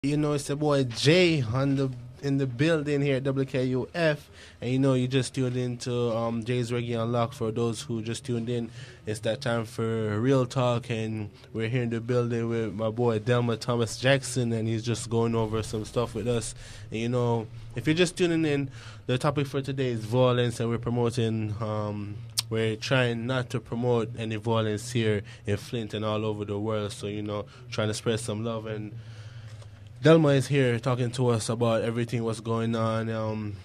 You know, it's the boy Jay on the in the building here at WKUF, and you know, you just tuned into Jays Reggae Unlock. For those who just tuned in, it's that time for real talk, and we're here in the building with my boy Delma Thomas Jackson, and he's just going over some stuff with us. And you know, if you're just tuning in, the topic for today is violence, and we're promoting. We're trying not to promote any violence here in Flint and all over the world. So you know, trying to spread some love and. Delma is here talking to us about everything what's going on,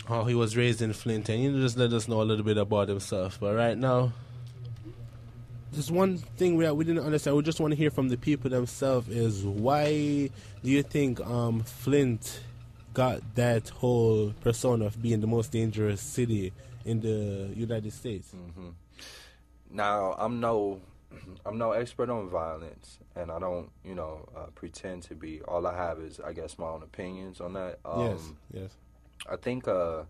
how he was raised in Flint, and you just let us know a little bit about himself. But right now, just one thing we didn't understand, we just want to hear from the people themselves is why do you think Flint got that whole persona of being the most dangerous city in the United States? Mm-hmm. Now, I'm no expert on violence, and I don't, pretend to be. All I have is, I guess, my own opinions on that. Yes. I think I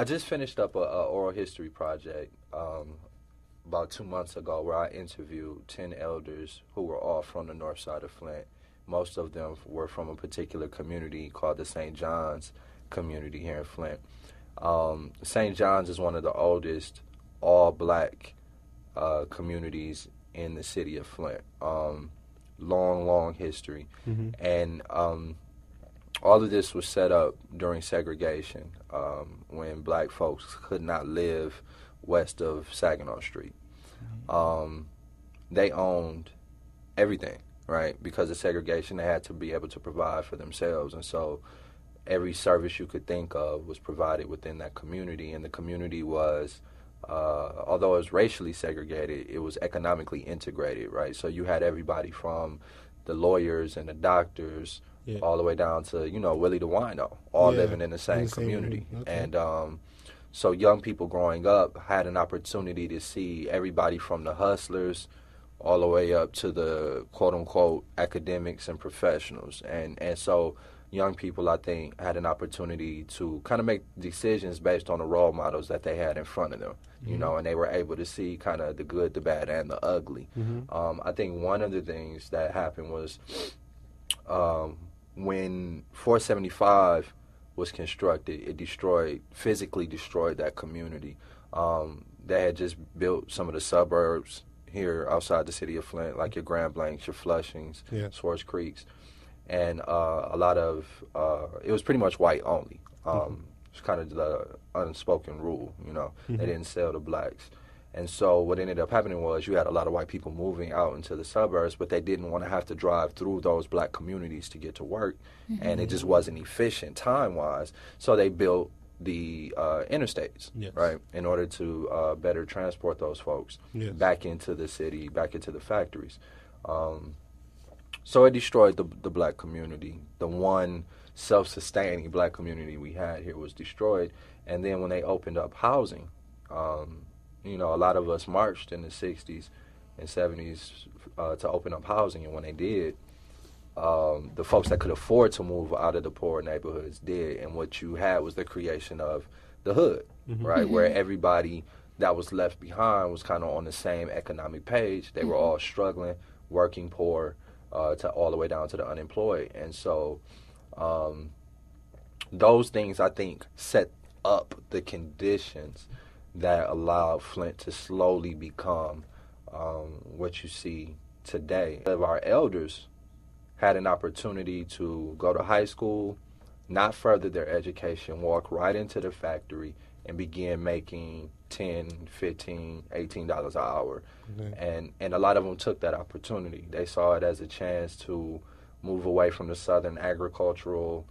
just finished up a oral history project about 2 months ago where I interviewed 10 elders who were all from the north side of Flint. Most of them were from a particular community called the St. John's community here in Flint. St. John's is one of the oldest all-black communities in the city of Flint. Long history. Mm-hmm. And all of this was set up during segregation when black folks could not live west of Saginaw Street. They owned everything, right? Because of segregation, they had to be able to provide for themselves. And so every service you could think of was provided within that community. And the community was although it was racially segregated, it was economically integrated, right? So you had everybody from the lawyers and the doctors all the way down to, Willie the Wino, all living in the same community. Okay. And so young people growing up had an opportunity to see everybody from the hustlers all the way up to the quote-unquote academics and professionals. And so young people, I think, had an opportunity to kind of make decisions based on the role models that they had in front of them, and they were able to see kind of the good, the bad, and the ugly. Mm-hmm. I think one of the things that happened was when 475 was constructed, it physically destroyed that community. They had just built some of the suburbs here outside the city of Flint, like your Grand Blancs, your Flushings, Swartz Creeks. And a lot of it was pretty much white only. It's kind of the unspoken rule, Mm-hmm. They didn't sell to blacks. And so what ended up happening was you had a lot of white people moving out into the suburbs, but they didn't want to have to drive through those black communities to get to work. Mm-hmm. And it just wasn't efficient time-wise. So they built the interstates, right, in order to better transport those folks back into the city, back into the factories. So it destroyed the black community. The one self-sustaining black community we had here was destroyed. And then when they opened up housing, a lot of us marched in the 60s and 70s to open up housing. And when they did, the folks that could afford to move out of the poor neighborhoods did. And what you had was the creation of the hood, mm-hmm. right, where everybody that was left behind was kind of on the same economic page. They were all struggling, working poor, to all the way down to the unemployed. And so those things, I think, set up the conditions that allowed Flint to slowly become what you see today. Our elders had an opportunity to go to high school, not further their education, walk right into the factory and begin making $10, $15, $18 an hour. Mm-hmm. And a lot of them took that opportunity. They saw it as a chance to move away from the southern agricultural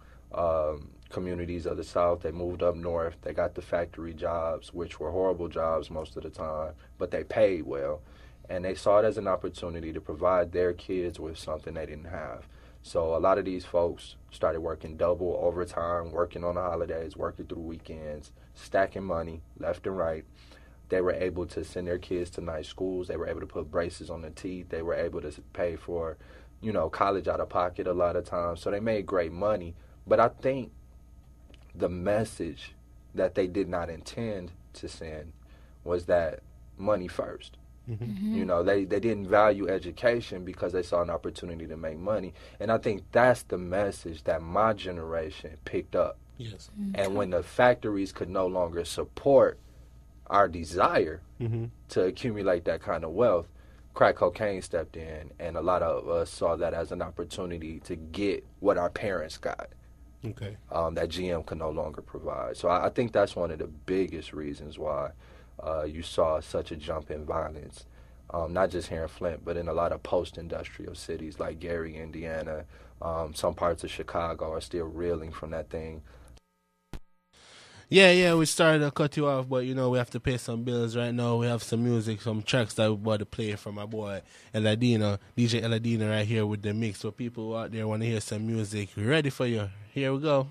communities of the South. They moved up north. They got the factory jobs, which were horrible jobs most of the time, but they paid well. And they saw it as an opportunity to provide their kids with something they didn't have. So a lot of these folks started working double overtime, working on the holidays, working through weekends, stacking money left and right. They were able to send their kids to nice schools. They were able to put braces on their teeth. They were able to pay for, college out of pocket a lot of times. So they made great money. But I think the message that they did not intend to send was that money first. You know, they didn't value education because they saw an opportunity to make money. And I think that's the message that my generation picked up. Yes. And when the factories could no longer support our desire to accumulate that kind of wealth, crack cocaine stepped in, and a lot of us saw that as an opportunity to get what our parents got. Okay. That GM could no longer provide. So I think that's one of the biggest reasons why you saw such a jump in violence, not just here in Flint, but in a lot of post-industrial cities like Gary, Indiana. Some parts of Chicago are still reeling from that thing. Yeah, we started to cut you off, but you know we have to pay some bills right now. We have some music, some tracks that we about to play from my boy Eladino, DJ Eladino right here with the mix. So people out there want to hear some music, ready for you. Here we go.